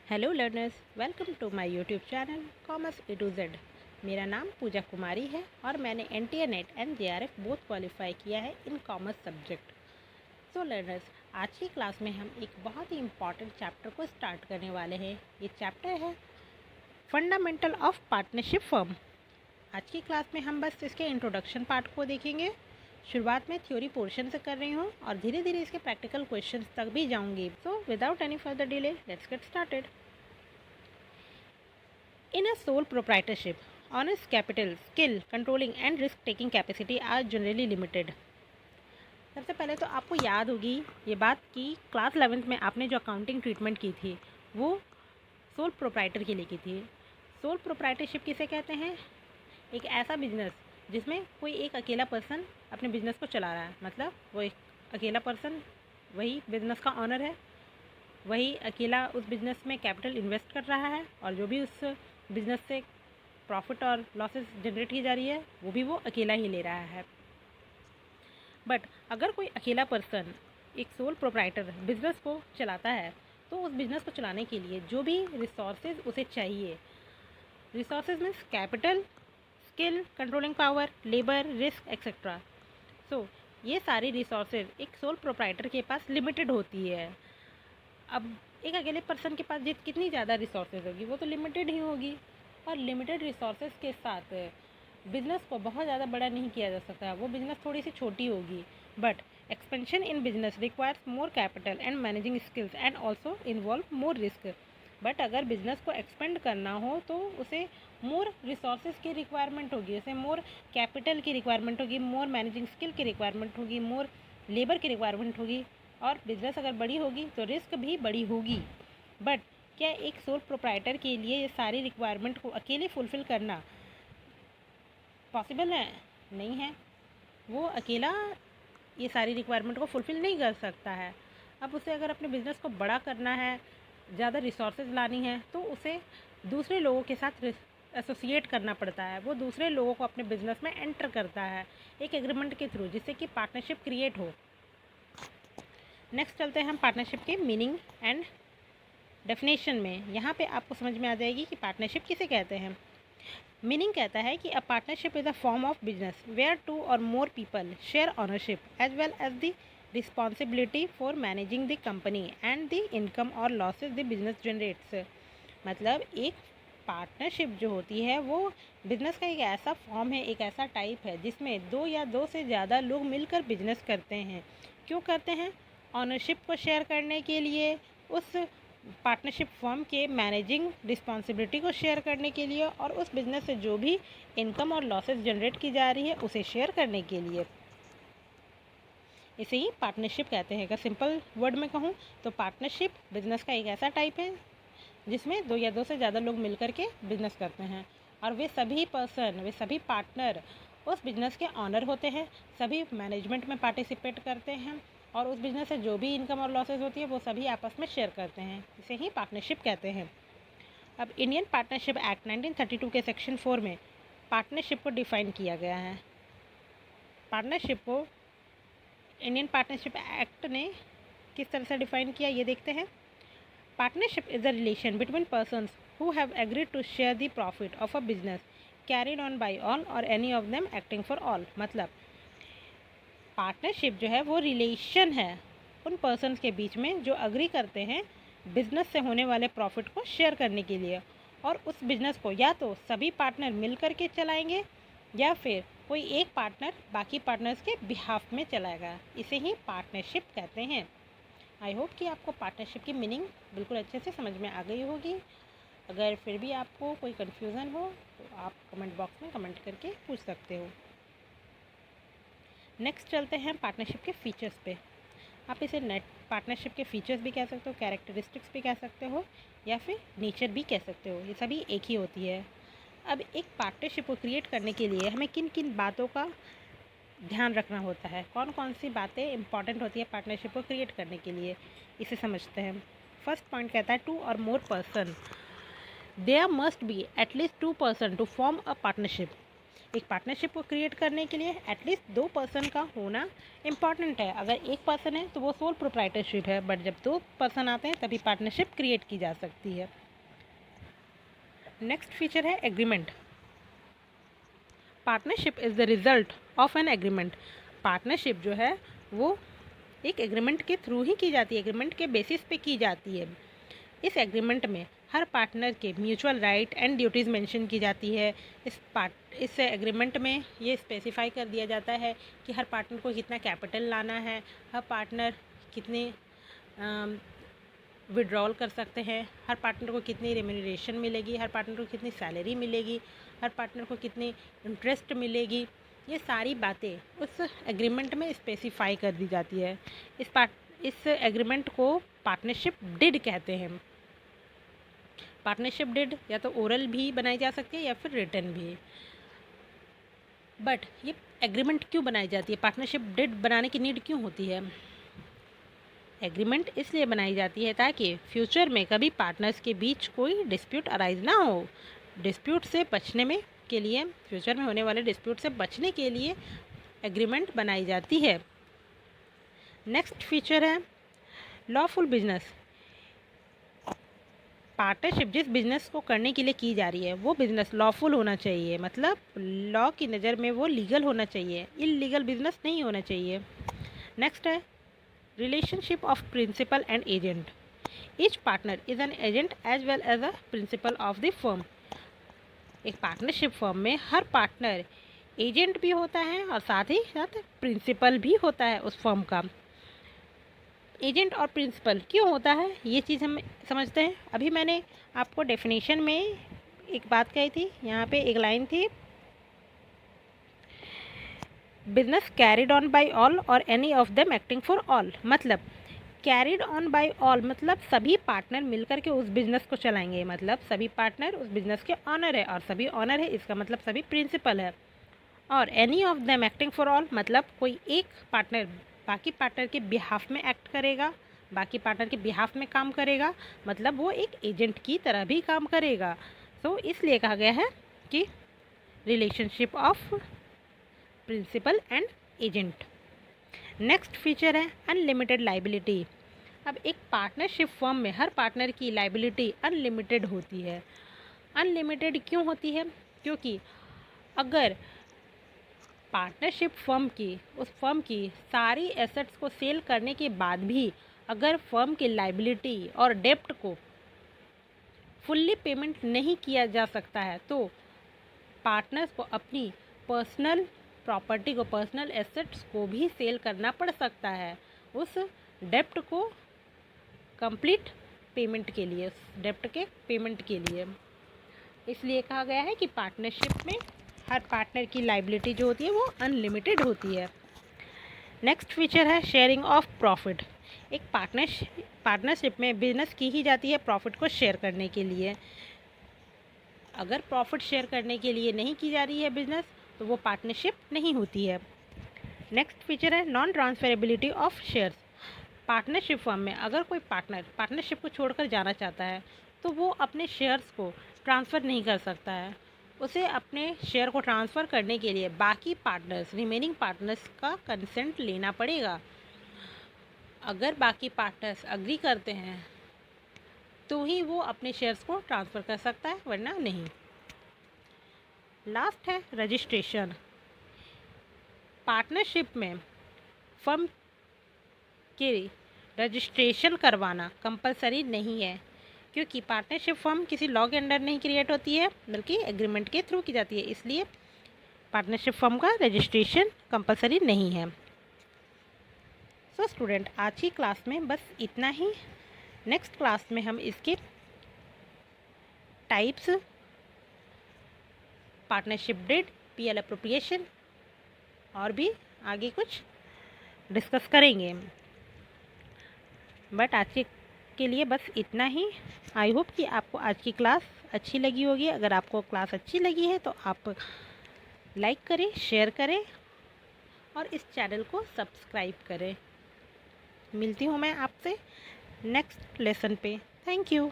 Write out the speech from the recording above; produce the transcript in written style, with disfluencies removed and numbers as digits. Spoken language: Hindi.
Hello learners, welcome to my YouTube channel commerce A to Z. मेरा नाम पूजा कुमारी है और मैंने NTA NET and JRF both qualify किया है in commerce subject. So learners, आज की क्लास में हम एक बहुत ही इम्पॉर्टेंट चैप्टर को स्टार्ट करने वाले हैं। ये चैप्टर है फंडामेंटल ऑफ पार्टनरशिप फर्म। आज की क्लास में हम बस इसके इंट्रोडक्शन पार्ट को देखेंगे। शुरुआत में थ्योरी पोर्शन से कर रही हूँ और धीरे धीरे इसके प्रैक्टिकल क्वेश्चंस तक भी जाऊँगी। So without any further delay let's get started. In a sole proprietorship, honest capital, skill, controlling and risk-taking capacity are generally limited. सबसे पहले तो आपको याद होगी ये बात कि क्लास 11th में आपने जो अकाउंटिंग ट्रीटमेंट की थी वो सोल प्रोप्राइटर के लिए की थी। सोल प्रोप्राइटरशिप किसे कहते हैं? एक ऐसा बिजनेस जिसमें कोई एक अकेला पर्सन अपने बिजनेस को चला रहा है, मतलब वो एक अकेला पर्सन वही बिजनेस का ऑनर है, वही अकेला उस बिज़नेस में कैपिटल इन्वेस्ट कर रहा है और जो भी उस बिज़नेस से प्रॉफिट और लॉसेस जनरेट की जा रही है वो भी वो अकेला ही ले रहा है। बट अगर कोई अकेला पर्सन एक सोल प्रोप्राइटर बिज़नेस को चलाता है तो उस बिज़नेस को चलाने के लिए जो भी रिसोर्सेज उसे चाहिए, resources means capital, skill, controlling power, labour, risk etcetera. So ये सारी रिसोर्सेज एक सोल प्रोप्राइटर के पास लिमिटेड होती है। अब एक अकेले पर्सन के पास कितनी ज़्यादा रिसोर्सेज होगी, वो तो लिमिटेड ही होगी। और लिमिटेड रिसोर्सेज के साथ बिज़नेस को बहुत ज़्यादा बड़ा नहीं किया जा सकता, वो बिज़नेस थोड़ी सी छोटी होगी। But expansion in business requires more capital and managing skills and also involve more risk. But अगर बिज़नेस को एक्सपेंड करना हो तो उसे मोर रिसोर्सेज की रिक्वायरमेंट होगी, उसे मोर कैपिटल की रिक्वायरमेंट होगी, मोर मैनेजिंग स्किल की रिक्वायरमेंट होगी, मोर लेबर की रिक्वायरमेंट होगी। और बिज़नेस अगर बड़ी होगी तो रिस्क भी बड़ी होगी। बट क्या एक सोल प्रोप्राइटर के लिए ये सारी रिक्वायरमेंट को अकेले फुलफ़िल करना पॉसिबल है? नहीं है। वो अकेला ये सारी रिक्वायरमेंट को फुलफ़िल नहीं कर सकता है। अब उसे अगर अपने बिज़नेस को बड़ा करना है, ज़्यादा रिसोर्सेज लानी है, तो उसे दूसरे लोगों के साथ एसोसिएट करना पड़ता है। वो दूसरे लोगों को अपने बिज़नेस में एंटर करता है एक एग्रीमेंट के थ्रू, जिससे कि पार्टनरशिप क्रिएट हो। नेक्स्ट चलते हैं हम पार्टनरशिप के मीनिंग एंड डेफिनेशन में। यहाँ पे आपको समझ में आ जाएगी कि पार्टनरशिप किसे कहते हैं। मीनिंग कहता है कि a partnership is a form of business where 2 or more people share ownership as well as the responsibility for managing the company and the income or losses the business generates. मतलब एक पार्टनरशिप जो होती है वो बिज़नेस का एक ऐसा फॉर्म है, एक ऐसा टाइप है जिसमें दो या दो से ज़्यादा लोग मिलकर बिजनेस करते हैं। क्यों करते हैं? ऑनरशिप को शेयर करने के लिए, उस पार्टनरशिप फर्म के मैनेजिंग रिस्पॉन्सिबिलिटी को शेयर करने के लिए और उस बिज़नेस से जो भी इनकम और लॉसेस जनरेट की जा रही है उसे शेयर करने के लिए। इसे ही पार्टनरशिप कहते हैं। अगर सिंपल वर्ड में कहूँ तो पार्टनरशिप बिज़नेस का एक ऐसा टाइप है जिसमें दो या दो से ज़्यादा लोग मिलकर के बिज़नेस करते हैं और वे सभी पार्टनर उस बिज़नेस के ऑनर होते हैं, सभी मैनेजमेंट में पार्टिसिपेट करते हैं और उस बिज़नेस से जो भी इनकम और लॉसेज होती है वो सभी आपस में शेयर करते हैं। इसे ही पार्टनरशिप कहते हैं। अब इंडियन पार्टनरशिप एक्ट 1932 के सेक्शन 4 में पार्टनरशिप को डिफ़ाइन किया गया है। पार्टनरशिप को इंडियन पार्टनरशिप एक्ट ने किस तरह से डिफ़ाइन किया ये देखते हैं। Partnership is a relation between persons who have agreed to share the profit of a business carried on by all or any of them acting for all। मतलब पार्टनरशिप जो है वो रिलेशन है उन पर्सन्स के बीच में जो अग्री करते हैं बिजनेस से होने वाले प्रॉफिट को शेयर करने के लिए, और उस बिजनेस को या तो सभी पार्टनर मिल कर के चलाएंगे या फिर कोई एक पार्टनर बाकी पार्टनर्स के बिहाफ में चलाएगा। इसे ही पार्टनरशिप कहते हैं। आई होप कि आपको पार्टनरशिप की मीनिंग बिल्कुल अच्छे से समझ में आ गई होगी। अगर फिर भी आपको कोई कन्फ्यूज़न हो तो आप कमेंट बॉक्स में कमेंट करके पूछ सकते हो। नेक्स्ट चलते हैं पार्टनरशिप के फीचर्स पे। आप इसे नेट पार्टनरशिप के फीचर्स भी कह सकते हो, कैरेक्टरिस्टिक्स भी कह सकते हो या फिर नेचर भी कह सकते हो, ये सभी एक ही होती है। अब एक पार्टनरशिप को क्रिएट करने के लिए हमें किन किन बातों का ध्यान रखना होता है, कौन कौन सी बातें इंपॉर्टेंट होती है पार्टनरशिप को क्रिएट करने के लिए, इसे समझते हैं। फर्स्ट पॉइंट कहता है 2 or more person. There must be at least 2 person to form a partnership. एक पार्टनरशिप को क्रिएट करने के लिए एटलीस्ट 2 पर्सन का होना इम्पॉर्टेंट है। अगर एक पर्सन है तो वो सोल प्रोप्राइटरशिप है, बट जब 2 पर्सन आते हैं तभी पार्टनरशिप क्रिएट की जा सकती है। नेक्स्ट फीचर है agreement. Partnership is the result of an agreement. Partnership जो है वो एक एग्रीमेंट के थ्रू ही की जाती है, एग्रीमेंट के बेसिस पे की जाती है। इस एग्रीमेंट में हर पार्टनर के mutual right and duties mention की जाती है। इस एग्रीमेंट में ये स्पेसिफाई कर दिया जाता है कि हर पार्टनर को कितना कैपिटल लाना है, हर पार्टनर कितने विड्रॉल कर सकते हैं, हर पार्टनर को कितनी रेम्यूनरेशन मिलेगी, हर पार्टनर को कितनी सैलरी मिलेगी, हर पार्टनर को कितनी इंटरेस्ट मिलेगी। ये सारी बातें उस एग्रीमेंट में स्पेसिफाई कर दी जाती है। इस एग्रीमेंट को पार्टनरशिप डिड कहते हैं। पार्टनरशिप डिड या तो ओरल भी बनाई जा सकती है या फिर रिटन भी। बट ये एग्रीमेंट क्यों बनाई जाती है, पार्टनरशिप डिड बनाने की नीड क्यों होती है? एग्रीमेंट इसलिए बनाई जाती है ताकि फ्यूचर में कभी पार्टनर्स के बीच कोई डिस्प्यूट अराइज ना हो। डिस्प्यूट से बचने में के लिए, फ्यूचर में होने वाले डिस्प्यूट से बचने के लिए एग्रीमेंट बनाई जाती है। नेक्स्ट फीचर है लॉफुल बिजनेस। पार्टनरशिप जिस बिज़नेस को करने के लिए की जा रही है वो बिज़नेस लॉफुल होना चाहिए, मतलब लॉ की नज़र में वो लीगल होना चाहिए, इल्लीगल बिजनेस नहीं होना चाहिए। नेक्स्ट है relationship of principal and agent. Each partner is an agent as well as a principal of the firm. एक पार्टनरशिप फर्म में हर पार्टनर एजेंट भी होता है और साथ ही साथ प्रिंसिपल भी होता है उस फर्म का। एजेंट और प्रिंसिपल क्यों होता है ये चीज़ हम समझते हैं। अभी मैंने आपको डेफिनेशन में एक बात कही थी, यहाँ पे एक लाइन थी, business carried on by all और any of them acting for all. मतलब कैरिड ऑन बाय ऑल मतलब सभी पार्टनर मिलकर के उस बिज़नेस को चलाएंगे, मतलब सभी पार्टनर उस बिज़नेस के ऑनर है, और सभी ऑनर है इसका मतलब सभी प्रिंसिपल है। और any of them acting for all मतलब कोई एक पार्टनर बाकी पार्टनर के बिहाफ में एक्ट करेगा, बाकी पार्टनर के बिहाफ में काम करेगा, मतलब वो एक एजेंट की तरह भी काम करेगा। सो इसलिए कहा गया है कि relationship of principal and agent. Next feature है अनलिमिटेड लाइबिलिटी। अब एक पार्टनरशिप फर्म में हर पार्टनर की लाइबिलिटी अनलिमिटेड होती है। अनलिमिटेड क्यों होती है? क्योंकि अगर पार्टनरशिप उस फर्म की सारी एसेट्स को सेल करने के बाद भी अगर फर्म की लाइबिलिटी और डेप्ट को फुल्ली पेमेंट नहीं किया जा सकता है तो पार्टनर्स को अपनी पर्सनल प्रॉपर्टी को, पर्सनल एसेट्स को भी सेल करना पड़ सकता है उस डेप्ट को कंप्लीट पेमेंट के लिए, उस डेप्ट के पेमेंट के लिए। इसलिए कहा गया है कि पार्टनरशिप में हर पार्टनर की लाइबिलिटी जो होती है वो अनलिमिटेड होती है। नेक्स्ट फीचर है शेयरिंग ऑफ प्रॉफिट। एक पार्टनरशिप में बिजनेस की ही जाती है प्रॉफिट को शेयर करने के लिए। अगर प्रॉफिट शेयर करने के लिए नहीं की जा रही है बिजनेस तो वो पार्टनरशिप नहीं होती है। नेक्स्ट फीचर है non transferability of shares. Partnership firm में अगर कोई पार्टनर पार्टनरशिप को छोड़कर जाना चाहता है तो वो अपने शेयर्स को ट्रांसफ़र नहीं कर सकता है। उसे अपने शेयर को ट्रांसफ़र करने के लिए बाकी पार्टनर्स, रिमेनिंग पार्टनर्स का कंसेंट लेना पड़ेगा। अगर बाकी पार्टनर्स अग्री करते हैं तो ही वो अपने शेयर्स को ट्रांसफ़र कर सकता है, वरना नहीं। लास्ट है रजिस्ट्रेशन। पार्टनरशिप में फर्म के रजिस्ट्रेशन करवाना कंपलसरी नहीं है, क्योंकि पार्टनरशिप फर्म किसी लॉ के अंडर नहीं क्रिएट होती है बल्कि एग्रीमेंट के थ्रू की जाती है, इसलिए पार्टनरशिप फर्म का रजिस्ट्रेशन कंपलसरी नहीं है। सो स्टूडेंट, आज की क्लास में बस इतना ही। नेक्स्ट क्लास में हम इसके types, partnership did, PL appropriation और भी आगे कुछ डिस्कस करेंगे। बट आज के लिए बस इतना ही। आई होप कि आपको आज की क्लास अच्छी लगी होगी। अगर आपको क्लास अच्छी लगी है तो आप लाइक करें, शेयर करें और इस चैनल को सब्सक्राइब करें। मिलती हूँ मैं आपसे नेक्स्ट लेसन पे। Thank you.